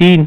3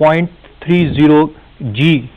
0.30 G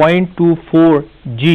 0.24 G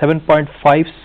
7.5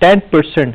10%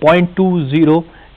0.20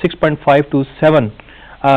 6.5 to 7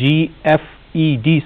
GFED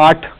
8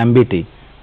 MBT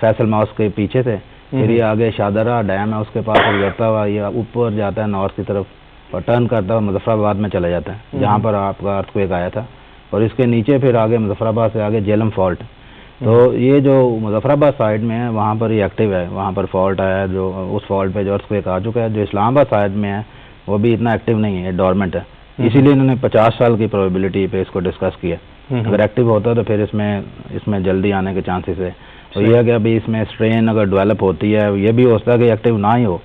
Faisal mask کے پیچھے سے. پھر یہ آگے شادرہ ڈیم ہے اس کے پاس گزرتا ہوا یہ اوپر جاتا ہے نارتھ کی طرف اور ٹرن کرتا ہوا مظفر آباد میں چلا جاتا ہے جہاں پر آپ کا ارتھ کویک آیا تھا. اور اس کے نیچے پھر آگے مظفر آباد سے آگے جیلم فالٹ. تو یہ جو مظفر آباد سائڈ میں ہے وہاں پر یہ ایکٹیو ہے, وہاں پر فالٹ آیا ہے جو اس فالٹ پہ جو ارتھ کویک آ چکا ہے. جو اسلام آباد سائڈ میں ہے وہ بھی اتنا ایکٹیو نہیں ہے, ڈورمنٹ ہے. اسی لیے انہوں نے 50 سال کی پروبیبلٹی پہ اس کو ڈسکس کیا. اگر ایکٹیو ہوتا تو پھر اس میں جلدی آنے کے چانسز ہے. اور یہ ہے کہ ابھی اس میں اسٹرین اگر ڈیولپ ہوتی ہے یہ بھی ہو سکتا ہے کہ ایکٹیو نہ ہی ہو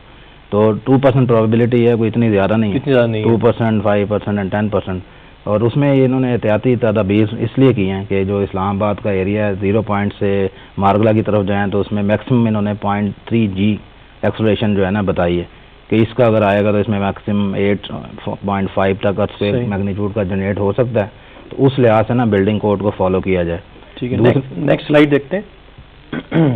تو 2% پروبیبلٹی ہے, کوئی اتنی زیادہ نہیں ہے, 2%, 5% اینڈ 10%. اور اس میں انہوں نے احتیاطی تدابیر اس لیے کی ہیں کہ جو اسلام آباد کا ایریا ہے 0 پوائنٹ سے مارگلا کی طرف جائیں تو اس میں میکسیمم انہوں نے 0.3 G ایکسلریشن جو ہے نا بتائی ہے کہ اس کا اگر آئے گا تو اس میں میکسیمم 8.5 تک ارتھ کویک میگنیچیوڈ کا جنریٹ ہو سکتا ہے. تو اس لحاظ سے نا بلڈنگ کوڈ کو فالو کیا جائے. ٹھیک ہے, نیکسٹ سلائیڈ دیکھتے ہیں.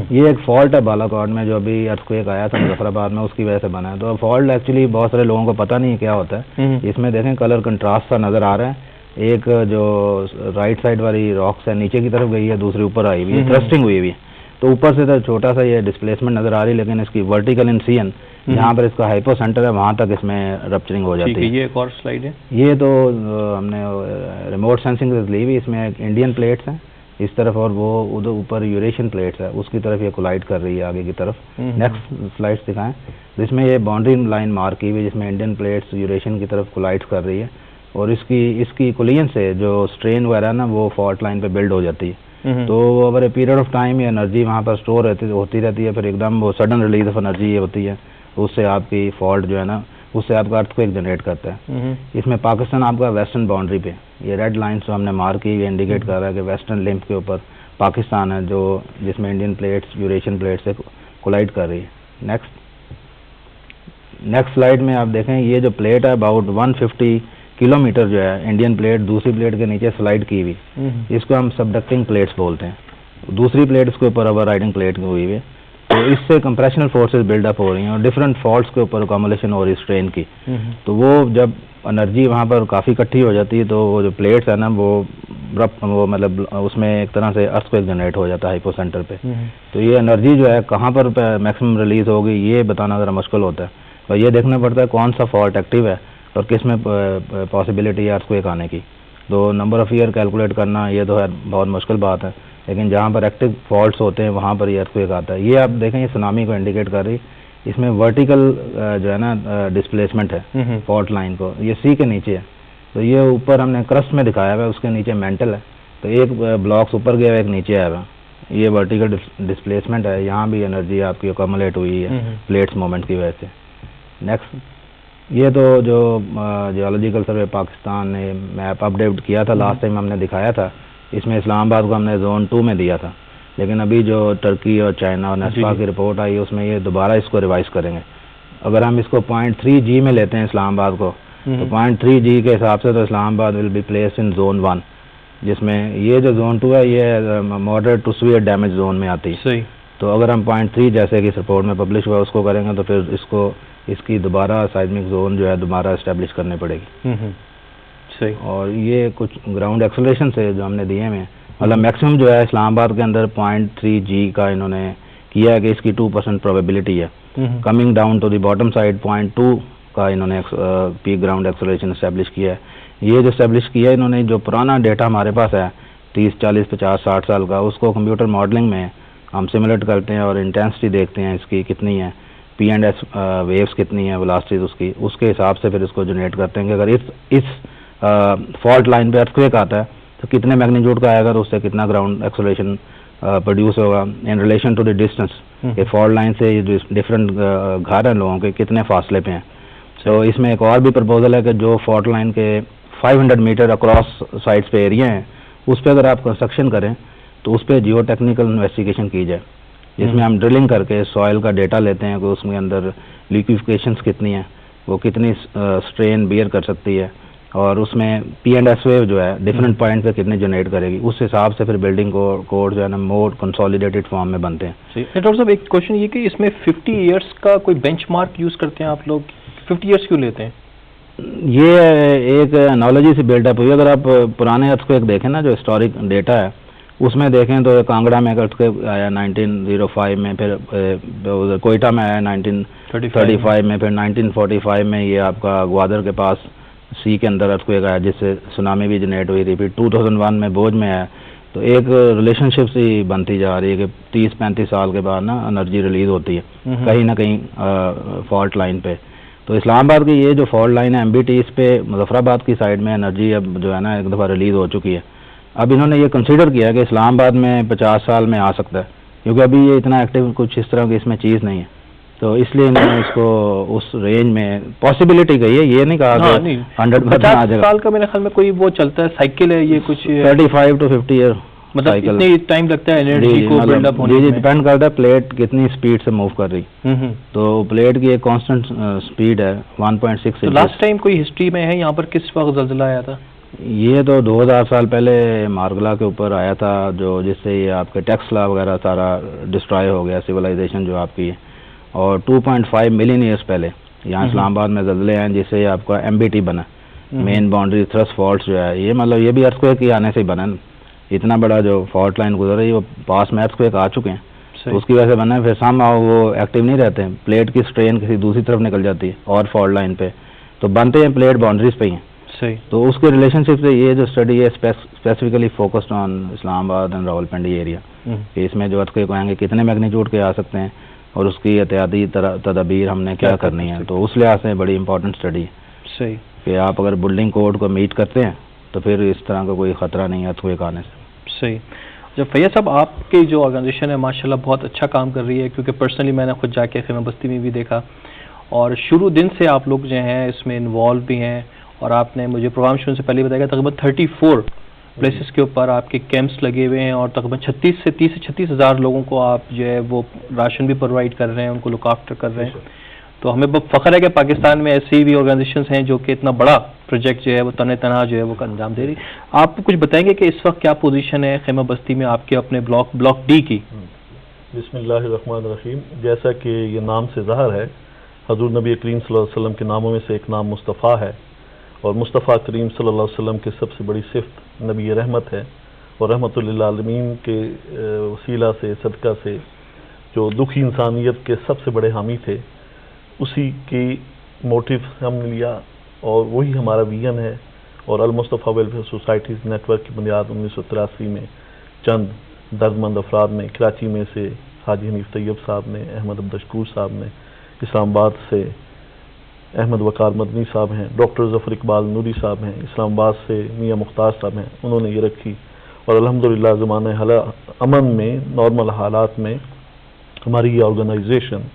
یہ ایک فالٹ ہے بالا کوٹ میں جو ابھی ارتھ کویک آیا تھا مظفر آباد میں, اس کی وجہ سے بنا ہے. تو فالٹ ایکچولی بہت سارے لوگوں کو پتہ نہیں کیا ہوتا ہے. اس میں دیکھیں کلر کنٹراسٹ سا نظر آ رہا ہے. ایک جو رائٹ سائڈ والی راکس ہے نیچے کی طرف گئی ہے, دوسری اوپر آئی ہوئی ہے, تھرسٹنگ ہوئی ہوئی ہے. تو اوپر سے تو چھوٹا سا یہ ڈسپلیسمنٹ نظر آ رہی ہے لیکن اس کی ورٹیکل انسین جہاں پر اس کا ہائپو سینٹر ہے وہاں تک اس میں رپچرنگ ہو جاتی ہے. یہ ایک اور سلائیڈ ہے. یہ تو ہم نے ریموٹ سینسنگ سے لی ہوئی. اس میں انڈین پلیٹس ہیں اس طرف اور وہ ادھر اوپر یوریشین پلیٹس ہے اس کی طرف یہ کولائڈ کر رہی ہے آگے کی طرف. نیکسٹ سلائڈس دکھائیں. جس میں یہ باؤنڈری لائن مارک کی ہوئی جس میں انڈین پلیٹس یوریشین کی طرف کولائڈ کر رہی ہے اور اس کی کولین سے جو اسٹرین وغیرہ نا وہ فالٹ لائن پہ بلڈ ہو جاتی ہے. تو over a period of time یہ انرجی وہاں پر اسٹور ہوتی رہتی ہے. پھر ایک دم وہ سڈن ریلیز آف انرجی ہوتی ہے, اس سے آپ کی فالٹ جو ہے نا اس سے آپ کا ارتھ کویک جنریٹ کرتا ہے. اس میں پاکستان آپ کا ویسٹرن باؤنڈری پہ یہ ریڈ لائنس جو ہم نے مارک کی یہ انڈیکیٹ کر رہا ہے کہ ویسٹرن لمپ کے اوپر پاکستان ہے جو جس میں انڈین پلیٹس یوریشین پلیٹ سے کولائڈ کر رہی ہے. نیکسٹ سلائڈ میں آپ دیکھیں یہ جو پلیٹ ہے اباؤٹ 150 کلومیٹر جو ہے انڈین پلیٹ دوسری پلیٹ کے نیچے سلائڈ کی ہوئی. اس کو ہم سبڈکٹنگ پلیٹس بولتے ہیں. دوسری پلیٹ اس کے اوپر اوور رائڈنگ پلیٹ ہوئی ہوئی ہے. تو اس سے کمپریشنل فورسز بلڈ اپ ہو رہی ہیں اور ڈفرینٹ فالٹس کے اوپر اکومولیشن ہو رہی ہے اسٹرین کی. تو وہ جب انرجی وہاں پر کافی اکٹھی ہو جاتی ہے تو وہ جو پلیٹس ہے نا وہ مطلب اس میں ایک طرح سے ارتھ کویک جنریٹ ہو جاتا ہے ہائپو سینٹر پہ. تو یہ انرجی جو ہے کہاں پر میکسیمم ریلیز ہوگی یہ بتانا ذرا مشکل ہوتا ہے. اور یہ دیکھنا پڑتا ہے کون سا فالٹ ایکٹیو ہے اور کس میں پاسبلٹی ہے ارتھ کویک آنے کی. تو نمبر آف ایئر کیلکولیٹ کرنا یہ تو ہے بہت مشکل بات ہے لیکن جہاں پر ایکٹیو فالٹس ہوتے ہیں وہاں پر یہ ارتھ کویک آتا ہے. یہ آپ دیکھیں یہ سونامی کو انڈیکیٹ کر رہی. اس میں ورٹیکل جو ہے نا ڈسپلیسمنٹ ہے فالٹ لائن کو, یہ سی کے نیچے ہے. تو یہ اوپر ہم نے کرسٹ میں دکھایا ہوا ہے, اس کے نیچے مینٹل ہے. تو ایک بلاکس اوپر گیا ہوا ایک نیچے آیا ہوا. یہ ورٹیکل ڈسپلیسمنٹ ہے, یہاں بھی انرجی آپ کی اکومولیٹ ہوئی ہے پلیٹس مومنٹ کی وجہ سے. نیکسٹ یہ تو جو جیولوجیکل سروے پاکستان نے میپ اپ ڈیٹ کیا تھا لاسٹ ٹائم ہم نے دکھایا تھا. اس میں اسلام آباد کو ہم نے زون 2 میں دیا تھا لیکن ابھی جو ترکی اور چائنا اور نیسپا کی رپورٹ آئی اس میں یہ دوبارہ اس کو ریوائز کریں گے. اگر ہم اس کو 0.3 G میں لیتے ہیں اسلام آباد کو تو 0.3 G کے حساب سے تو Islamabad will be placed in zone 1 جس میں یہ جو زون 2 ہے یہ moderate to severe damage zone میں آتی ہے. تو اگر ہم 0.3 جیسے کہ اس رپورٹ میں پبلش ہوا اس کو کریں گے تو پھر اس کی دوبارہ سائزمک زون جو ہے دوبارہ اسٹیبلش کرنی پڑے گی. اور یہ کچھ گراؤنڈ ایکسلریشن سے جو ہم نے دیے ہیں مطلب میکسیمم جو ہے اسلام آباد کے اندر 0.3 G کا انہوں نے کیا ہے کہ اس کی 2% پروبیبلٹی ہے. Coming down to the bottom side 0.2 کا انہوں نے پیک گراؤنڈ ایکسلریشن اسٹیبلش کیا ہے. یہ جو اسٹیبلش کیا ہے انہوں نے جو پرانا ڈیٹا ہمارے پاس ہے 30, 40, 50, 60 سال کا اس کو کمپیوٹر ماڈلنگ میں ہم سیمولیٹ کرتے ہیں اور انٹینسٹی دیکھتے ہیں اس کی کتنی ہے, پی اینڈ ایس ویوز کتنی ہے, ویلاسٹیز اس کے حساب سے پھر اس کو جنریٹ کرتے ہیں کہ اگر اس فالٹ لائن پہ ارتھ کویک آتا ہے تو کتنے میگنیٹیوڈ کا آئے گا تو اس سے کتنا گراؤنڈ ایکسلریشن پروڈیوس ہوگا in relation to the distance کہ فالٹ لائن سے یہ جو ڈفرینٹ گھر ہیں لوگوں کے کتنے فاصلے پہ ہیں. تو اس میں ایک اور بھی پرپوزل ہے کہ جو فالٹ لائن کے 500 میٹر اکراس سائڈس پہ ایریا ہیں اس پہ اگر آپ کنسٹرکشن کریں تو اس پہ جیو ٹیکنیکل انویسٹیگیشن کی جائے جس میں ہم ڈرلنگ کر کے سوائل کا ڈیٹا لیتے ہیں کہ اس میں اندر لیکویفیکیشنس کتنی ہیں, وہ کتنی اسٹرین بیئر کر سکتی ہے اور اس میں پی اینڈ ایس ویو جو ہے ڈفرینٹ پوائنٹ پہ کتنے جنریٹ کرے گی. اس حساب سے پھر بلڈنگ کوڈ جو ہے نا مور کنسالیڈیٹڈ فارم میں بنتے ہیں. ڈاکٹر صاحب ایک کوشچن یہ کہ اس میں 50 ایئرس کا کوئی بینچ مارک یوز کرتے ہیں آپ لوگ, 50 ایئرس کیوں لیتے ہیں؟ یہ ایک انالوجی سے بلڈ اپ ہوئی. اگر آپ پرانے ارتھ کو ایک دیکھیں نا جو ہسٹورک ڈیٹا ہے اس میں دیکھیں تو کانگڑا میں ارتھکویک آیا 1905 میں، پھر ادھر کوئٹہ میں آیا 1935 میں، پھر 1945 میں یہ آپ کا گوادر کے پاس سی کے اندر ارتھکویک آیا جس سے سونامی بھی جنریٹ ہوئی تھی، پھر 2001 میں بوجھ میں آیا. تو ایک ریلیشن شپ سی بنتی جا رہی ہے کہ 30-35 سال کے بعد نا انرجی ریلیز ہوتی ہے کہیں نہ کہیں فالٹ لائن پہ. تو اسلام آباد کی یہ جو فالٹ لائن ہے MBT، اس پہ مظفر آباد کی سائڈ میں انرجی اب جو ہے نا ایک دفعہ ریلیز ہو چکی ہے. اب انہوں نے یہ کنسیڈر کیا کہ اسلام آباد میں 50 سال میں آ سکتا ہے، کیونکہ ابھی یہ اتنا ایکٹیو کچھ اس طرح کی اس میں چیز نہیں ہے. تو اس لیے انہوں نے اس کو اس رینج میں پاسبلٹی کہی ہے، یہ نہیں کہا کہ 100% آ جائے گا. 50 سال کا میرے خیال میں کوئی وہ چلتا ہے سائیکل ہے یہ کچھ 35 to 50 ایئر مطلب اتنی ٹائم لگتا ہے انرجی کو بلڈ اپ ہونے میں. ڈیپینڈ کرتا ہے پلیٹ کتنی سپیڈ سے موو کر رہی. تو پلیٹ کی ایک کانسٹنٹ سپیڈ ہے 1.6. تو لاسٹ ٹائم کوئی ہسٹری میں ہے یہاں پر کس وقت زلزلہ آیا تھا؟ یہ تو 2000 سال پہلے مارگلا کے اوپر آیا تھا، جو جس سے یہ آپ کے ٹیکسلا وغیرہ سارا ڈسٹرائے ہو گیا، سویلائزیشن جو آپ کی ہے. اور 2.5 ملین ایئرس پہلے یہاں اسلام آباد میں زلزلے ہیں جس سے آپ کا MBT بنا، مین باؤنڈری تھرسٹ فالٹس جو ہے. یہ مطلب یہ بھی ارتھکویک کی آنے سے ہی بنا، اتنا بڑا جو فالٹ لائن گزر رہی ہے وہ پاس میں ارتھکویک آ چکے ہیں تو اس کی وجہ سے بنا ہے. پھر سام وہ ایکٹیو نہیں رہتے ہیں، پلیٹ کی اسٹرین کسی دوسری طرف نکل جاتی ہے اور فالٹ لائن پہ تو بنتے ہیں پلیٹ باؤنڈریز پہ ہی ہیں. صحیح. تو اس کے ریلیشن شپ سے یہ جو اسٹڈی ہے اسپیسیفکلی فوکسڈ آن اسلام آباد اینڈ راولپنڈی ایریا، کہ اس میں جو ارتھکویک آئیں گے کتنے میگنیچیوڈ کے آ سکتے ہیں اور اس کی احتیاطی تدابیر ہم نے کیا کرنی ہے. تو اس لحاظ سے بڑی امپورٹنٹ اسٹڈی ہے. صحیح. کہ آپ اگر بلڈنگ کوڈ کو میٹ کرتے ہیں تو پھر اس طرح کا کوئی خطرہ نہیں ہے ارتھکویک آنے سے. صحیح. جب فیاض صاحب آپ کی جو آرگنائزیشن ہے ماشاءاللہ بہت اچھا کام کر رہی ہے، کیونکہ پرسنلی میں نے خود جا کے خیمہ بستی میں بھی دیکھا اور شروع دن سے آپ لوگ جو ہیں اس میں انوالو بھی ہیں. اور آپ نے مجھے پروگرام شروع سے پہلے بتایا کہ تقریباً 34 پلیسز کے اوپر آپ کے کیمپس لگے ہوئے ہیں اور تقریباً 30 سے 36 ہزار لوگوں کو آپ جو ہے وہ راشن بھی پرووائڈ کر رہے ہیں، ان کو لک آفٹر کر رہے ہیں. تو ہمیں بہت فخر ہے کہ پاکستان میں ایسی بھی آرگنائزیشنز ہیں جو کہ اتنا بڑا پروجیکٹ جو ہے وہ تنہا جو ہے وہ انجام دے رہی. آپ کچھ بتائیں گے کہ اس وقت کیا پوزیشن ہے خیمہ بستی میں آپ کے اپنے بلاک ڈی کی؟ بسم اللہ الرحمن الرحیم. جیسا کہ یہ نام سے ظاہر ہے، حضور نبی کریم صلی اللہ علیہ وسلم کے ناموں میں سے ایک نام مصطفیٰ ہے، اور مصطفیٰ کریم صلی اللہ علیہ وسلم کی سب سے بڑی صفت نبی رحمت ہے. اور رحمت للعالمین کے وسیلہ سے صدقہ سے جو دکھی انسانیت کے سب سے بڑے حامی تھے، اسی کی موٹیو ہم نے لیا اور وہی ہمارا ویژن ہے. اور المصطفیٰ ویلفیئر سوسائٹیز نیٹ ورک کی بنیاد 1983 میں چند دردمند افراد نے، کراچی میں سے حاجی حنیف طیب صاحب نے، احمد عبدالشکور صاحب نے، اسلام آباد سے احمد وقار مدنی صاحب ہیں، ڈاکٹر ظفر اقبال نوری صاحب ہیں، اسلام آباد سے میاں مختار صاحب ہیں، انہوں نے یہ رکھی. اور الحمدللہ زمانہ امن میں، نارمل حالات میں ہماری یہ آرگنائزیشن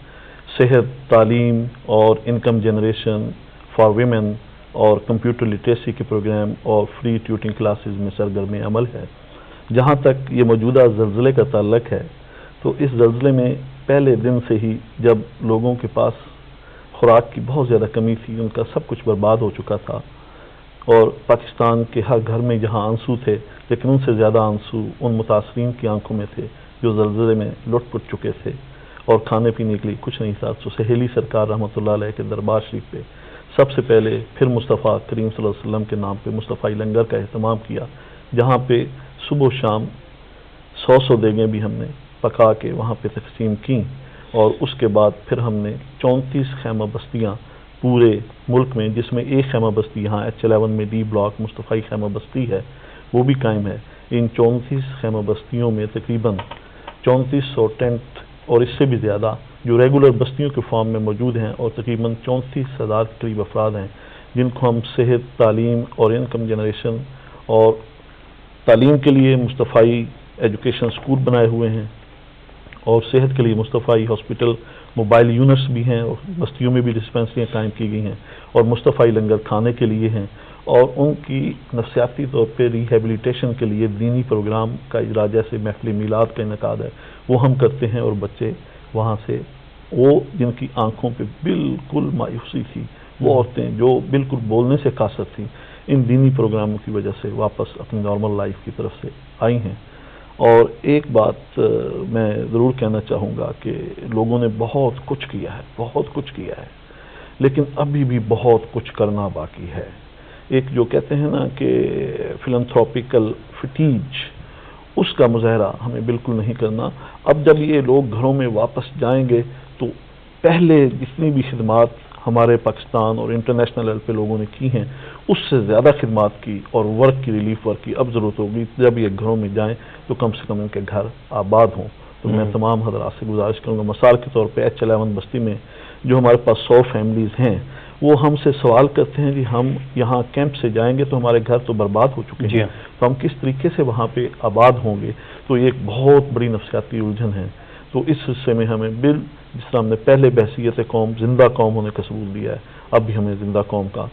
صحت، تعلیم اور انکم جنریشن فار ویمن اور کمپیوٹر لٹریسی کے پروگرام اور فری ٹیوٹنگ کلاسز میں سرگرم عمل ہے. جہاں تک یہ موجودہ زلزلے کا تعلق ہے تو اس زلزلے میں پہلے دن سے ہی جب لوگوں کے پاس خوراک کی بہت زیادہ کمی تھی، ان کا سب کچھ برباد ہو چکا تھا، اور پاکستان کے ہر گھر میں جہاں آنسو تھے، لیکن ان سے زیادہ آنسو ان متاثرین کی آنکھوں میں تھے جو زلزلے میں لٹ پٹ چکے تھے اور کھانے پینے کے لیے کچھ نہیں تھا. تو سہیلی سرکار رحمۃ اللہ علیہ کے دربار شریف پہ سب سے پہلے پھر مصطفیٰ کریم صلی اللہ علیہ وسلم کے نام پہ مصطفیٰ لنگر کا اہتمام کیا، جہاں پہ صبح و شام 100 دیگیں بھی ہم نے پکا کے وہاں پہ تقسیم کی. اور اس کے بعد پھر ہم نے 34 خیمہ بستیاں پورے ملک میں، جس میں ایک خیمہ بستی یہاں H11 میں ڈی بلاک مصطفی خیمہ بستی ہے، وہ بھی قائم ہے. ان 34 خیمہ بستیوں میں تقریباً 3400 ٹینٹ اور اس سے بھی زیادہ جو ریگولر بستیوں کے فارم میں موجود ہیں، اور تقریباً 34,000 کے قریب افراد ہیں جن کو ہم صحت، تعلیم اور انکم جنریشن اور تعلیم کے لیے مصطفی ایجوکیشن سکول بنائے ہوئے ہیں، اور صحت کے لیے مصطفی ہاسپٹل موبائل یونٹس بھی ہیں، اور بستیوں میں بھی ڈسپینسریاں قائم کی گئی ہیں، اور مصطفی لنگر کھانے کے لیے ہیں، اور ان کی نفسیاتی طور پہ ریہیبلیٹیشن کے لیے دینی پروگرام کا اجرا، جیسے محفل میلاد کا انعقاد ہے وہ ہم کرتے ہیں. اور بچے وہاں سے، وہ جن کی آنکھوں پہ بالکل مایوسی تھی، وہ عورتیں جو بالکل بولنے سے قاصر تھیں، ان دینی پروگراموں کی وجہ سے واپس اپنی نارمل لائف کی طرف سے آئی ہیں. اور ایک بات میں ضرور کہنا چاہوں گا کہ لوگوں نے بہت کچھ کیا ہے، لیکن ابھی بھی بہت کچھ کرنا باقی ہے. ایک جو کہتے ہیں نا کہ فلانتھروپیکل فٹیج، اس کا مظاہرہ ہمیں بالکل نہیں کرنا. اب جب یہ لوگ گھروں میں واپس جائیں گے تو پہلے جتنی بھی خدمات ہمارے پاکستان اور انٹرنیشنل لیول پہ لوگوں نے کی ہیں اس سے زیادہ خدمات کی اور ورک کی, ریلیف ورک کی اب ضرورت ہوگی. جب یہ گھروں میں جائیں تو کم سے کم ان کے گھر آباد ہوں. تو میں تمام حضرات سے گزارش کروں گا, مثال کے طور پہ H11 بستی میں جو ہمارے پاس 100 فیملیز ہیں وہ ہم سے سوال کرتے ہیں جی ہم یہاں کیمپ سے جائیں گے تو ہمارے گھر تو برباد ہو چکے ہیں, تو ہم کس طریقے سے وہاں پہ آباد ہوں گے. تو یہ ایک بہت بڑی نفسیاتی الجھن ہے. تو اس حصے میں ہمیں جس طرح ہم نے پہلے بحثیت قوم زندہ قوم ہونے کا ثبوت دیا ہے, اب بھی ہمیں زندہ قوم کا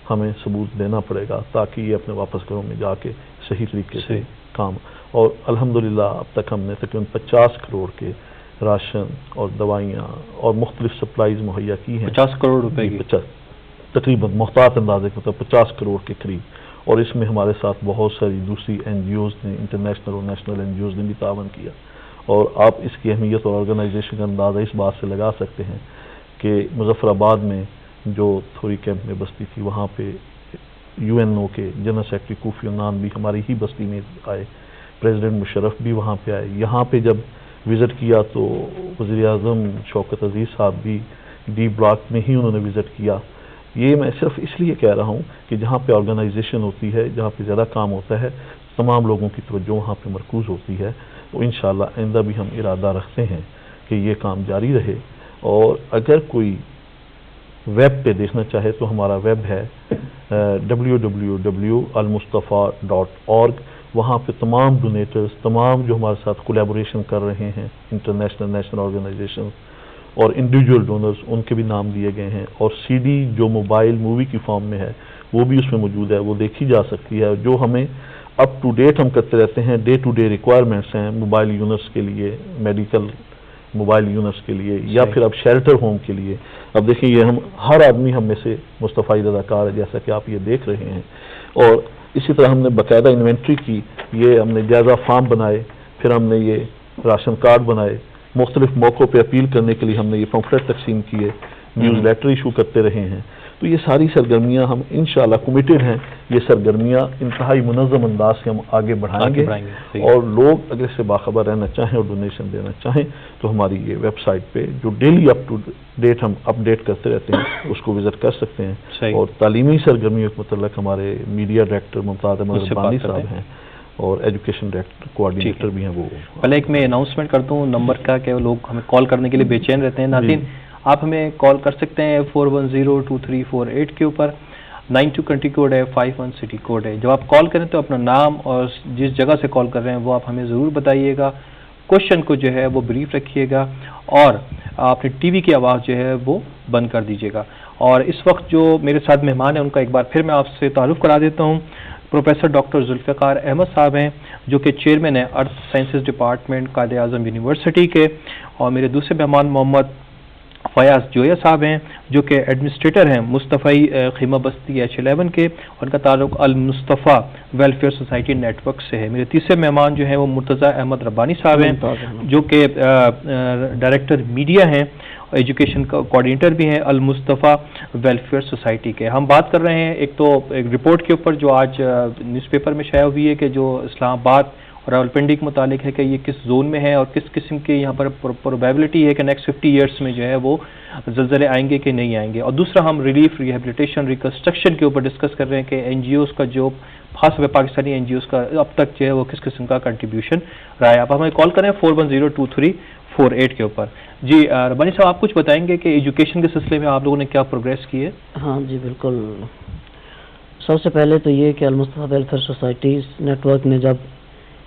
ہمیں ثبوت دینا پڑے گا تاکہ یہ اپنے واپس گھروں میں جا کے صحیح طریقے سے کام. اور الحمدللہ اب تک ہم نے تقریباً 50 کروڑ کے راشن اور دوائیاں اور مختلف سپلائیز مہیا کی ہیں. 50 کروڑ روپے کی تقریباً محتاط اندازے کے مطلب 50 کروڑ کے قریب. اور اس میں ہمارے ساتھ بہت ساری دوسری NGOs نے, انٹرنیشنل اور نیشنل NGOs نے بھی تعاون کیا. اور آپ اس کی اہمیت اور آرگنائزیشن کا اندازہ اس بات سے لگا سکتے ہیں کہ مظفر آباد میں جو تھوری کیمپ میں بستی تھی وہاں پہ UNO کے جنرل سیکرٹری کوفی عنان بھی ہماری ہی بستی میں آئے, پریزیڈنٹ مشرف بھی وہاں پہ آئے. یہاں پہ جب وزٹ کیا تو وزیر اعظم شوکت عزیز صاحب بھی D بلاک میں ہی انہوں نے وزٹ کیا. یہ میں صرف اس لیے کہہ رہا ہوں کہ جہاں پہ آرگنائزیشن ہوتی ہے, جہاں پہ زیادہ کام ہوتا ہے, تمام لوگوں کی توجہ وہاں پہ مرکوز ہوتی ہے. تو انشاءاللہ آئندہ بھی ہم ارادہ رکھتے ہیں کہ یہ کام جاری رہے. اور اگر کوئی ویب پہ دیکھنا چاہے تو ہمارا ویب ہے www.almustafa.org. وہاں پہ تمام ڈونیٹرز, تمام جو ہمارے ساتھ کولیبوریشن کر رہے ہیں, انٹرنیشنل نیشنل آرگنائزیشن اور انڈیویجول ڈونرز, ان کے بھی نام دیے گئے ہیں. اور CD جو موبائل مووی کی فارم میں ہے وہ بھی اس میں موجود ہے, وہ دیکھی جا سکتی ہے. جو ہمیں اپ ٹو ڈیٹ ہم کرتے رہتے ہیں, ڈے ٹو ڈے ریکوائرمنٹس ہیں موبائل یونٹس کے لیے, میڈیکل موبائل یونٹس کے لیے, یا پھر اب شیلٹر ہوم کے لیے. اب دیکھیں یہ ہم ہر آدمی ہم میں سے مصطفی رضاکار ہے جیسا کہ آپ یہ دیکھ رہے ہیں. اور اسی طرح ہم نے باقاعدہ انوینٹری کی, یہ ہم نے جائزہ فارم بنائے, پھر ہم نے یہ راشن کارڈ بنائے, مختلف موقعوں پہ اپیل کرنے کے لیے ہم نے یہ پمفلٹ تقسیم کیے, نیوز لیٹر ایشو کرتے رہے ہیں. تو یہ ساری سرگرمیاں ہم انشاءاللہ کمیٹڈ ہیں, یہ سرگرمیاں انتہائی منظم انداز سے ہم آگے بڑھائیں گے. اور لوگ اگر اس سے باخبر رہنا چاہیں اور ڈونیشن دینا چاہیں تو ہماری یہ ویب سائٹ پہ جو ڈیلی اپ ٹو ڈیٹ ہم اپڈیٹ کرتے رہتے ہیں اس کو وزٹ کر سکتے ہیں. اور تعلیمی سرگرمیوں کے متعلق ہمارے میڈیا ڈائریکٹر ممتاز احمد ربانی صاحب ہیں اور ایجوکیشن ڈائریکٹر کوآرڈینیٹر بھی ہیں. وہ پہلے ایک میں اناؤنسمنٹ کرتا ہوں نمبر کا کہ لوگ ہمیں کال کرنے کے لیے بے چین رہتے ہیں. ناظرین آپ ہمیں کال کر سکتے ہیں 4102348 کے اوپر. 92 کنٹری کوڈ ہے, 51 سٹی کوڈ ہے. جب آپ کال کریں تو اپنا نام اور جس جگہ سے کال کر رہے ہیں وہ آپ ہمیں ضرور بتائیے گا. کوشچن کو جو ہے وہ بریف رکھیے گا اور اپنے ٹی وی کی آواز جو ہے وہ بند کر دیجیے گا. اور اس وقت جو میرے ساتھ مہمان ہیں ان کا ایک بار پھر میں آپ سے تعارف کرا دیتا ہوں. پروفیسر ڈاکٹر ذوالفقار احمد صاحب ہیں جو کہ چیئرمین ہیں earth sciences department Quaid Azam university کے. اور میرے دوسرے مہمان محمد فیاض جویا صاحب ہیں جو کہ ایڈمنسٹریٹر ہیں مصطفی خیمہ بستی H11 کے, اور ان کا تعلق المصطفیٰ ویلفیئر سوسائٹی نیٹ ورک سے ہے. میرے تیسرے مہمان جو ہیں وہ مرتضی احمد ربانی صاحب ہیں جو کہ ڈائریکٹر میڈیا ہیں, ایجوکیشن کا کوآرڈینیٹر بھی ہیں المصطفیٰ ویلفیئر سوسائٹی کے. ہم بات کر رہے ہیں ایک تو ایک رپورٹ کے اوپر جو آج نیوز پیپر میں شائع ہوئی ہے کہ جو اسلام آباد اور راولپنڈی کے متعلق ہے کہ یہ کس زون میں ہے اور کس قسم کے یہاں پر پروبیبلٹی ہے کہ نیکسٹ 50 ایئرس میں جو ہے وہ زلزلے آئیں گے کہ نہیں آئیں گے. اور دوسرا ہم ریلیف, ریہیبلیٹیشن, ریکنسٹرکشن کے اوپر ڈسکس کر رہے ہیں کہ NGOs کا جو خاص طور پہ پاکستانی NGOs کا اب تک جو ہے وہ کس قسم کا کنٹریبیوشن رہا ہے. آپ ہمیں کال کریں 4102348 کے اوپر. جی ربانی صاحب آپ کچھ بتائیں گے کہ ایجوکیشن کے سلسلے میں آپ لوگوں نے کیا پروگریس کی ہے؟ ہاں جی بالکل. سب سے پہلے تو یہ کہ المصطفیٰ ویلفیئر سوسائٹیز نیٹ ورک نے جب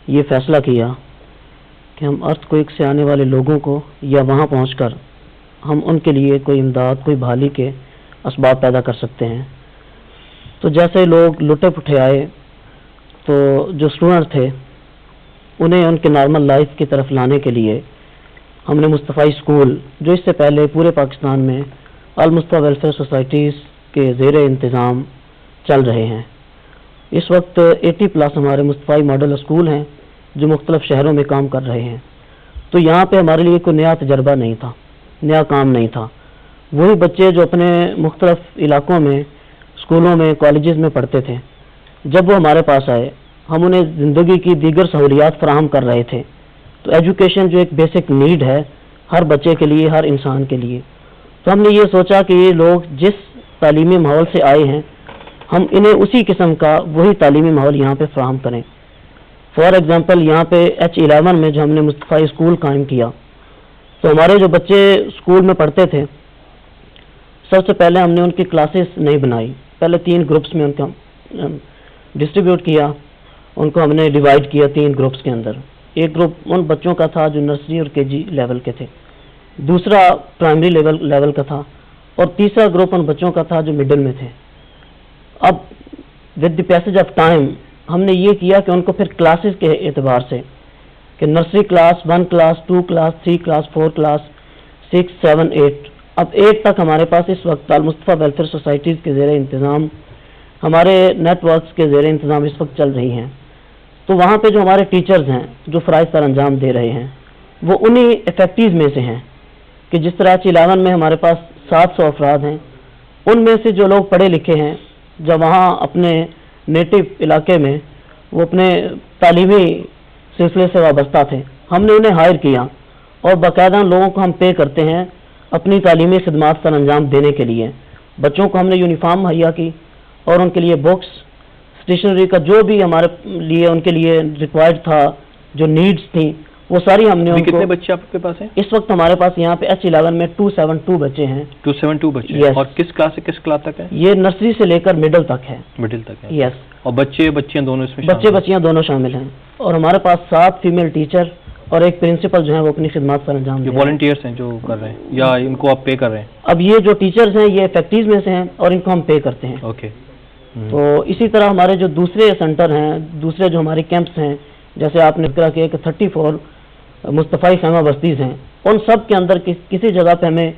یہ فیصلہ کیا کہ ہم ارتھ کوئک سے آنے والے لوگوں کو یا وہاں پہنچ کر ہم ان کے لیے کوئی امداد, کوئی بحالی کے اسباب پیدا کر سکتے ہیں, تو جیسے لوگ لٹے پٹھے آئے تو جو اسٹوڈنٹ تھے انہیں ان کے نارمل لائف کی طرف لانے کے لیے ہم نے مصطفی اسکول جو اس سے پہلے پورے پاکستان میں المصطفیٰ ویلفیئر سوسائٹیز کے زیر انتظام چل رہے ہیں. اس وقت 80+ ہمارے مصطفی ماڈل اسکول ہیں جو مختلف شہروں میں کام کر رہے ہیں. تو یہاں پہ ہمارے لیے کوئی نیا تجربہ نہیں تھا, نیا کام نہیں تھا. وہی بچے جو اپنے مختلف علاقوں میں اسکولوں میں کالجز میں پڑھتے تھے, جب وہ ہمارے پاس آئے ہم انہیں زندگی کی دیگر سہولیات فراہم کر رہے تھے. تو ایجوکیشن جو ایک بیسک نیڈ ہے ہر بچے کے لیے, ہر انسان کے لیے, تو ہم نے یہ سوچا کہ یہ لوگ جس تعلیمی ماحول سے آئے ہیں ہم انہیں اسی قسم کا وہی تعلیمی ماحول یہاں پہ فراہم کریں. فار ایگزامپل یہاں پہ H11 میں جو ہم نے مصطفی اسکول قائم کیا, تو ہمارے جو بچے اسکول میں پڑھتے تھے سب سے پہلے ہم نے ان کی کلاسز نہیں بنائی. پہلے 3 گروپس میں ان کا ڈسٹریبیوٹ کیا, ان کو ہم نے ڈیوائڈ کیا 3 گروپس کے اندر. ایک گروپ ان بچوں کا تھا جو نرسری اور KG لیول کے تھے, دوسرا پرائمری لیول کا تھا, اور تیسرا گروپ ان بچوں کا تھا جو مڈل میں تھے. اب with the passage of time ہم نے یہ کیا کہ ان کو پھر کلاسز کے اعتبار سے کہ nursery class 1 class 2 class 3 class 4 class 6 7 8 اب 8 تک ہمارے پاس اس وقت المصطفیٰ ویلفیئر سوسائٹیز کے زیر انتظام, ہمارے نیٹ ورکس کے زیر انتظام اس وقت چل رہی ہیں. تو وہاں پہ جو ہمارے ٹیچرز ہیں جو فرائض سر انجام دے رہے ہیں وہ انہی افیکٹیز میں سے ہیں کہ جس طرح H11 میں ہمارے پاس 700 افراد ہیں, ان میں سے جو لوگ پڑھے لکھے ہیں جب وہاں اپنے نیٹو علاقے میں وہ اپنے تعلیمی سلسلے سے وابستہ تھے, ہم نے انہیں ہائر کیا اور باقاعدہ لوگوں کو ہم پے کرتے ہیں اپنی تعلیمی خدمات سر انجام دینے کے لیے. بچوں کو ہم نے یونیفارم مہیا کی اور ان کے لیے بکس اسٹیشنری کا جو بھی ہمارے لیے ان کے لیے ریکوائرڈ تھا, جو نیڈز تھیں وہ ساری ہم نے ان کو. کتنے بچے آپ کے پاس ہیں اس وقت ہمارے پاس یہاں پہ H11 میں 272 بچے ہیں. 272 بچے Yes. اور کس کلاس سے کس کلاس تک ہے؟ یہ نرسری سے لے کر مڈل تک ہے. مڈل تک ہے. یس. اور بچے بچیاں دونوں اس میں بچے بچیاں دونوں شامل ہیں, اور ہمارے پاس 7 فیمیل ٹیچر اور ایک پرنسپل جو ہیں وہ اپنی خدمات سر انجام دے جو رہے ہیں. والنٹیئرس ہیں جو کر رہے ہیں یا ان کو آپ پے کر رہے ہیں؟ اب یہ جو ٹیچرز ہیں یہ افیکٹیز میں سے ہیں اور ان کو ہم پے کرتے ہیں. اوکے. تو اسی طرح ہمارے جو دوسرے سینٹر ہیں, دوسرے جو ہمارے کیمپس ہیں, جیسے آپ نے ذکر کیا کہ 34 مصطفی خیمہ بستیز ہیں, ان سب کے اندر کسی جگہ پہ ہمیں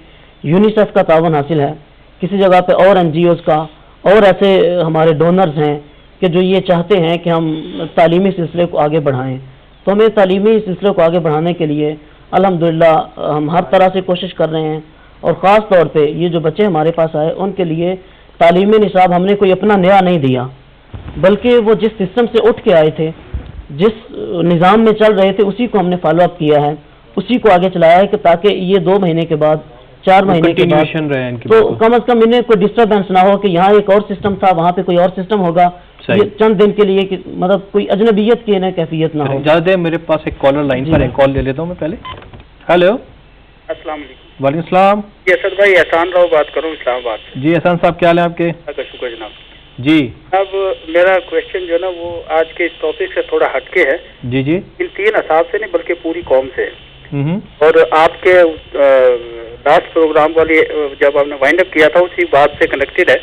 یونیسیف کا تعاون حاصل ہے, کسی جگہ پہ اور NGOs کا, اور ایسے ہمارے ڈونرز ہیں کہ جو یہ چاہتے ہیں کہ ہم تعلیمی سلسلے کو آگے بڑھائیں. تو ہمیں تعلیمی سلسلے کو آگے بڑھانے کے لیے الحمدللہ ہم ہر طرح سے کوشش کر رہے ہیں, اور خاص طور پہ یہ جو بچے ہمارے پاس آئے ان کے لیے تعلیمی نصاب ہم نے کوئی اپنا نیا نہیں دیا, بلکہ وہ جس سسٹم سے اٹھ کے آئے تھے, جس نظام میں چل رہے تھے اسی کو ہم نے فالو اپ کیا ہے, اسی کو آگے چلایا ہے کہ تاکہ یہ 2 مہینے کے بعد 4 مہینے کے بعد تو کم از کم انہیں کوئی ڈسٹربینس نہ ہو کہ یہاں ایک اور سسٹم تھا وہاں پہ کوئی اور سسٹم ہوگا, یہ چند دن کے لیے کہ مطلب کوئی اجنبیت کی انہیں کیفیت نہ ہو. زیادہ میرے پاس ایک کالر لائن پر ہے, کال لے لیتا ہوں میں پہلے. ہیلو. السلام علیکم. وعلیکم السلام. جی اسد بھائی, احسان راؤ بات کروں اسلام آباد سے. جی احسان صاحب کیا حال ہے آپ کے؟ کا شکر جناب. جی. اب میرا کوشچن جو ہے نا وہ آج کے اس ٹاپک سے تھوڑا ہٹ کے ہے. جی جی. ان 3 اصحاب سے نہیں بلکہ پوری قوم سے. ہوں. اور آپ کے لاسٹ پروگرام والی جب آپ نے وائنڈ اپ کیا تھا اسی بات سے کنیکٹڈ ہے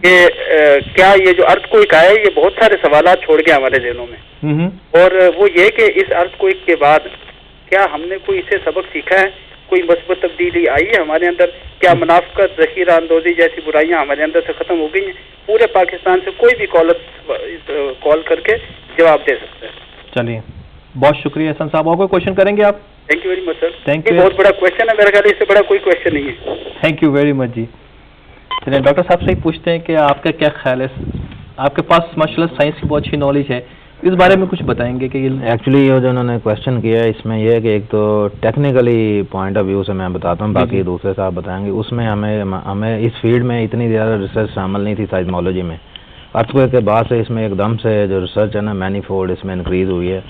کہ کیا یہ جو ارتھ کوئک آیا یہ بہت سارے سوالات چھوڑ گیا ہمارے ذہنوں میں, اور وہ یہ کہ اس ارتھ کوئک کے بعد کیا ہم نے کوئی اسے سبق سیکھا ہے, کوئی مثبت تبدیلی آئی ہے ہمارے اندر, کیا منافقت ذخیرہ اندوزی جیسی برائیاں ہمارے اندر سے ختم ہو گئی ہیں؟ پورے پاکستان سے کوئی بھی کال کر کے جواب دے سکتا ہے. چلیے بہت شکریہ احسان صاحب. اور کوئی کوشچن کریں گے آپ؟ Thank you very much sir. Thank you. بہت بڑا کوشچن ہے میرے خیال, اس سے بڑا کوئی کوشچن نہیں ہے. تھینک یو ویری مچ جی. چلیے ڈاکٹر صاحب سے ہی پوچھتے ہیں کہ آپ کا کیا خیال ہے, آپ کے پاس ماشاء اللہ سائنس کی بہت اچھی نالج ہے, اس بارے میں کچھ بتائیں گے کہ ایکچولی یہ جو انہوں نے کوشچن کیا ہے اس میں یہ ہے کہ ایک تو ٹیکنیکلی پوائنٹ آف ویو سے میں بتاتا ہوں, باقی دوسرے صاحب بتائیں گے. اس میں ہمیں اس فیلڈ میں اتنی زیادہ ریسرچ شامل نہیں تھی سائزمولوجی میں. ارتھکویک کے بعد سے اس میں ایک دم سے جو ریسرچ ہے نا مینی فولڈ اس میں انکریز ہوئی ہے.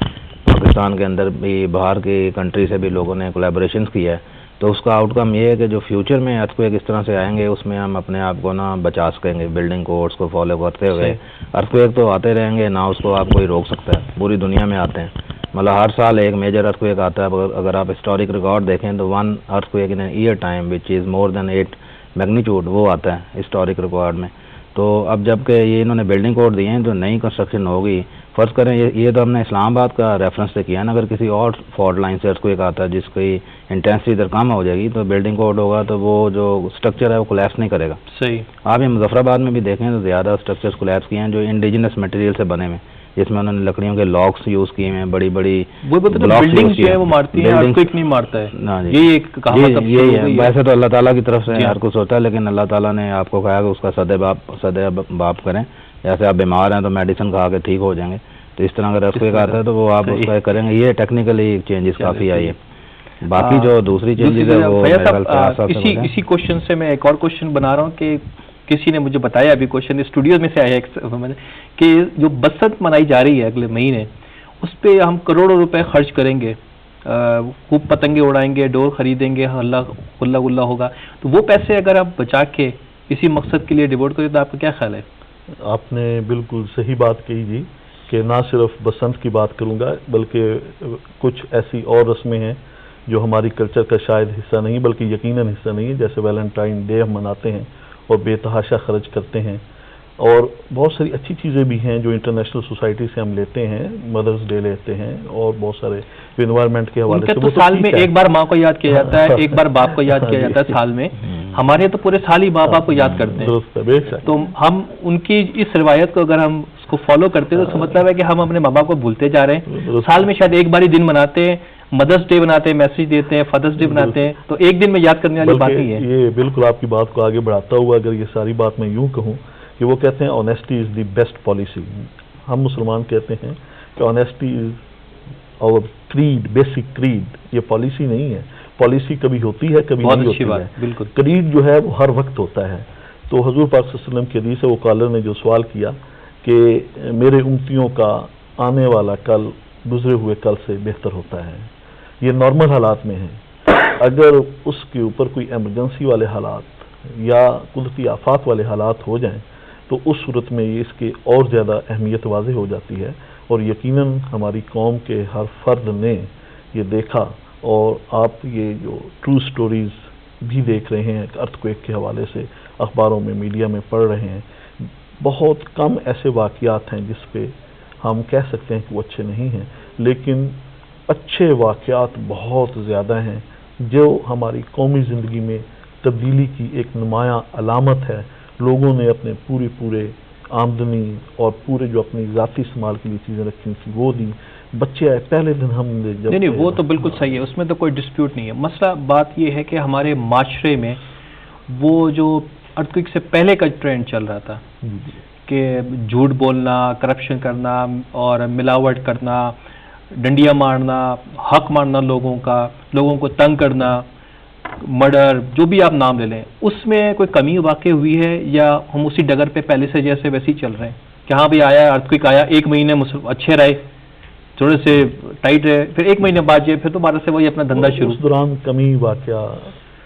پاکستان کے اندر بھی باہر کی کنٹری سے بھی لوگوں نے کولیبوریشنس کیا ہے, تو اس کا آؤٹ کم یہ ہے کہ جو فیوچر میں ارتھکویک اس طرح سے آئیں گے اس میں ہم اپنے آپ کو نا بچا سکیں گے بلڈنگ کوڈس کو فالو کرتے ہوئے. ارتھکویک تو آتے رہیں گے نہ, اس کو آپ کوئی روک سکتا ہے, پوری دنیا میں آتے ہیں. مطلب ہر سال ایک میجر ارتھکویک آتا ہے. اگر آپ ہسٹورک ریکارڈ دیکھیں تو 1 earthquake in year time which is more than 8 magnitude وہ آتا ہے ہسٹورک ریکارڈ میں. تو اب جب کہ یہ انہوں نے بلڈنگ کوڈ دیے ہیں جو نئی کنسٹرکشن ہوگی, فرض کریں یہ تو ہم نے اسلام آباد کا ریفرنس سے کیا نا, اگر کسی اور فالٹ لائن سے ارتھکویک آتا ہے جس کی انٹینسٹی ادھر کم ہو جائے گی تو بلڈنگ کوڈ ہوگا تو وہ جو اسٹرکچر ہے وہ کولیپس نہیں کرے گا. صحیح. آپ یہ مظفر آباد میں بھی دیکھیں تو زیادہ اسٹرکچرس کولیپس کیے ہیں جو انڈیجنس مٹیریل سے بنے ہوئے, جس میں انہوں نے لکڑیوں کے لاکس یوز کیے ہیں, بڑی بڑی بلڈنگ جو ہے وہ مارتی ہے, ارتھکویک نہیں مارتا ہے. یہی ایک کہاوت یہی ہے. ویسے تو اللہ تعالیٰ کی طرف سے ہر کچھ ہوتا ہے, لیکن اللہ تعالیٰ نے آپ کو کہا کہ اس کا سدے باپ کریں. جیسے آپ بیمار ہیں تو میڈیسن کھا کے ٹھیک ہو جائیں گے, تو اس طرح اگر ارتھکویک آتا ہے تو وہ آپ اس کا کریں گے. یہ ٹیکنیکلی چینجز کافی آئی ہے. باقی جو دوسری چینجز ہے وہ اسی کوشچن سے میں ایک اور کوشچن بنا رہا ہوں کہ کسی نے مجھے بتایا ابھی کوشچن اسٹوڈیو میں سے آیا ہے کہ جو بسنت منائی جا رہی ہے اگلے مہینے, اس پہ ہم کروڑوں روپے خرچ کریں گے, خوب پتنگیں اڑائیں گے, ڈور خریدیں گے, ہلا گلا ہوگا, تو وہ پیسے اگر آپ بچا کے اسی مقصد کے لیے ڈیوٹ کریں تو آپ کا کیا خیال ہے؟ آپ نے بالکل صحیح بات کہی جی, کہ نہ صرف بسنت کی بات کروں گا بلکہ کچھ ایسی اور رسمیں ہیں جو ہماری کلچر کا شاید حصہ نہیں بلکہ یقیناً حصہ نہیں ہے, جیسے ویلنٹائن ڈے ہم مناتے ہیں اور بے تحاشا خرچ کرتے ہیں, اور بہت ساری اچھی چیزیں بھی ہیں جو انٹرنیشنل سوسائٹی سے ہم لیتے ہیں, مدرس ڈے لیتے ہیں اور بہت سارے انوائرمنٹ کے حوالے سے. تو سال میں ایک بار ماں کو یاد کیا جاتا ہے, ایک بار باپ کو یاد کیا جاتا ہے سال میں, ہمارے تو پورے سال ہی ماں باپ کو یاد کرتے ہیں. تو ہم ان کی اس روایت کو اگر ہم اس کو فالو کرتے ہیں تو اس کا مطلب ہے کہ ہم اپنے ماں باپ کو بھولتے جا رہے ہیں. سال میں شاید ایک بار ہی دن مناتے ہیں, مدرس ڈے بناتے ہیں, میسج دیتے ہیں, فادرس ڈے بناتے ہیں, تو ایک دن میں یاد کرنے والی بات نہیں ہے. یہ بالکل آپ کی بات کو آگے بڑھاتا ہوا اگر یہ ساری بات میں یوں کہوں کہ وہ کہتے ہیں honesty is the best policy. ہم مسلمان کہتے ہیں کہ آنیسٹی از اور کریڈ, بیسک کریڈ. یہ پالیسی نہیں ہے, پالیسی کبھی ہوتی ہے کبھی نہیں ہوتی ہے, بالکل. کریڈ جو ہے وہ ہر وقت ہوتا ہے. تو حضور پاک صلی اللہ علیہ وسلم کی حدیث ہے, وہ کالر نے جو سوال کیا کہ میرے امتیوں کا آنے والا کل گزرے ہوئے کل سے بہتر ہوتا ہے. یہ نارمل حالات میں ہے, اگر اس کے اوپر کوئی ایمرجنسی والے حالات یا قدرتی آفات والے حالات ہو جائیں تو اس صورت میں اس کی اور زیادہ اہمیت واضح ہو جاتی ہے. اور یقیناً ہماری قوم کے ہر فرد نے یہ دیکھا, اور آپ یہ جو ٹرو سٹوریز بھی دیکھ رہے ہیں ارتھکویک کے حوالے سے, اخباروں میں میڈیا میں پڑھ رہے ہیں, بہت کم ایسے واقعات ہیں جس پہ ہم کہہ سکتے ہیں کہ وہ اچھے نہیں ہیں, لیکن اچھے واقعات بہت زیادہ ہیں جو ہماری قومی زندگی میں تبدیلی کی ایک نمایاں علامت ہے. لوگوں نے اپنے پورے آمدنی اور پورے جو اپنی ذاتی استعمال کے لیے چیزیں رکھی تھیں وہ دی. بچے آئے پہلے دن ہم نے جب نہیں وہ تو بالکل صحیح ہے, اس میں تو کوئی ڈسپیوٹ نہیں ہے. مسئلہ بات یہ ہے کہ ہمارے معاشرے میں وہ جو ارتھکویک سے پہلے کا ٹرینڈ چل رہا تھا کہ جھوٹ بولنا, کرپشن کرنا اور ملاوٹ کرنا, ڈنڈیاں مارنا, حق مارنا لوگوں کا, لوگوں کو تنگ کرنا, مرڈر, جو بھی آپ نام لے لیں, اس میں کوئی کمی واقع ہوئی ہے یا ہم اسی ڈگر پہ پہلے سے جیسے ویسے ہی چل رہے ہیں کہ ہاں بھی آیا ارتھکویک آیا, ایک مہینے اچھے رہے, تھوڑے سے ٹائٹ رہے, پھر ایک مہینے بعد جو پھر دوبارہ سے وہی اپنا دھندا شروع. اس دوران کمی واقعہ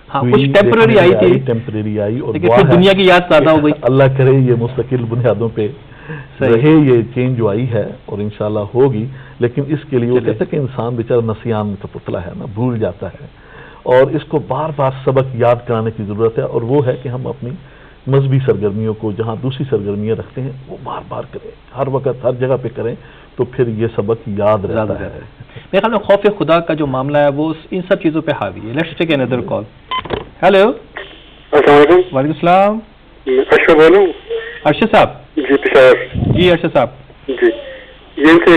ہاں کچھ ٹیمپرری آئی تھی, ٹیمپرری آئی, اور پھر دنیا کی یاد زیادہ ہو گئی. اللہ کرے یہ مستقل بنیادوں پہ رہے, یہ چینج جو آئی ہے اور انشاءاللہ ہوگی. لیکن اس کے لیے وہ کہتے ہیں کہ انسان بیچارہ نسیان کا پتلا ہے نا, بھول جاتا ہے, اور اس کو بار بار سبق یاد کرانے کی ضرورت ہے. اور وہ ہے کہ ہم اپنی مذہبی سرگرمیوں کو جہاں دوسری سرگرمیاں رکھتے ہیں وہ بار بار کریں, ہر وقت ہر جگہ پہ کریں, تو پھر یہ سبق یاد رہتا ہے. میرے خیال میں خوف خدا کا جو معاملہ ہے وہ ان سب چیزوں پہ حاوی ہے. Let's take another call. Hello, السلام علیکم. وعلیکم السلام. ارشد بولوں. ارشد صاحب. جی پشاور. جی ارشد صاحب. جی یہ سے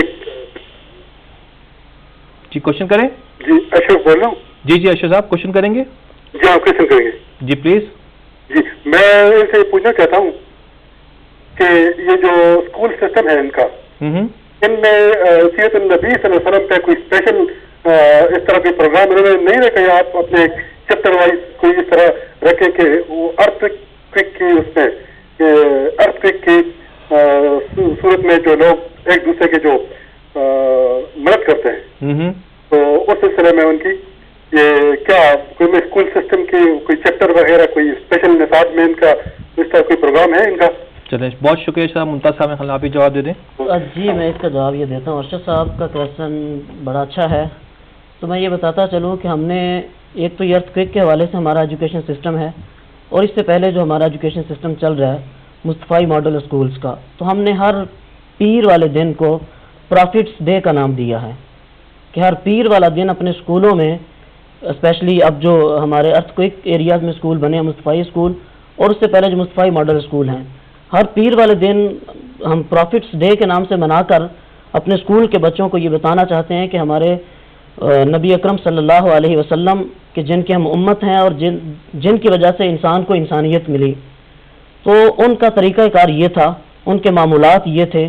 جی کوشچن کریں. جی اشوک بول رہا ہوں. جی جی ارشد صاحب کوشچن کریں گے. جی آپ کوشچن کریں گے. جی پلیز. جی میں ان سے پوچھنا چاہتا ہوں کہ یہ جو اسکول سسٹم ہے ان کا, ان میں سیرت النبی صلی اللہ علیہ وسلم پہ کوئی اسپیشل اس طرح کے پروگرام انہوں نے نہیں رکھے, آپ اپنے چیپٹر وائز کوئی اس طرح رکھے کہ وہ ارتھکویک کی اس میں ارتھکویک کی صورت میں جو لوگ ایک دوسرے کے جو مدد کرتے ہیں, تو اس سلسلے میں ان کی یہ کیا کوئی میں اسکول سسٹم کی کوئی چیپٹر وغیرہ کوئی اسپیشل نصاب میں ان کا اس طرح کوئی پروگرام ہے ان کا؟ چلیں بہت شکریہ صاحب. ممتاز صاحب آپ ہی جواب دے دیں. جی میں اس کا جواب یہ دیتا ہوں. ارشد صاحب کا کویشچن بڑا اچھا ہے. تو میں یہ بتاتا چلوں کہ ہم نے ایک تو یہ ارتھکویک کے حوالے سے ہمارا ایجوکیشن سسٹم ہے, اور اس سے پہلے جو ہمارا ایجوکیشن سسٹم چل رہا ہے مصطفی ماڈل اسکولز کا, تو ہم نے ہر پیر والے دن کو پرافٹس ڈے کا نام دیا ہے کہ ہر پیر والا دن اپنے اسکولوں میں, اسپیشلی اب جو ہمارے ارتھکویک ایریاز میں اسکول بنے ہیں مصطفی اسکول, اور اس سے پہلے جو مصطفی ماڈل اسکول ہیں, ہر پیر والے دن ہم پرافٹس ڈے کے نام سے منا کر اپنے اسکول کے بچوں کو یہ بتانا چاہتے ہیں کہ ہمارے نبی اکرم صلی اللہ علیہ وسلم کہ جن کے ہم امت ہیں اور جن کی وجہ سے انسان کو انسانیت ملی, تو ان کا طریقہ کار یہ تھا, ان کے معمولات یہ تھے,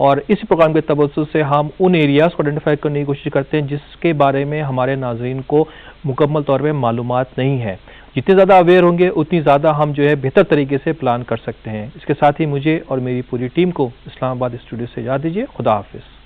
اور اسی پروگرام کے توسط سے ہم ان ایریاز کو آئیڈینٹیفائی کرنے کی کوشش کرتے ہیں جس کے بارے میں ہمارے ناظرین کو مکمل طور پہ معلومات نہیں ہے. جتنے زیادہ اویئر ہوں گے اتنی زیادہ ہم جو ہے بہتر طریقے سے پلان کر سکتے ہیں. اس کے ساتھ ہی مجھے اور میری پوری ٹیم کو اسلام آباد اسٹوڈیو سے اجازت دیجیے. خدا حافظ.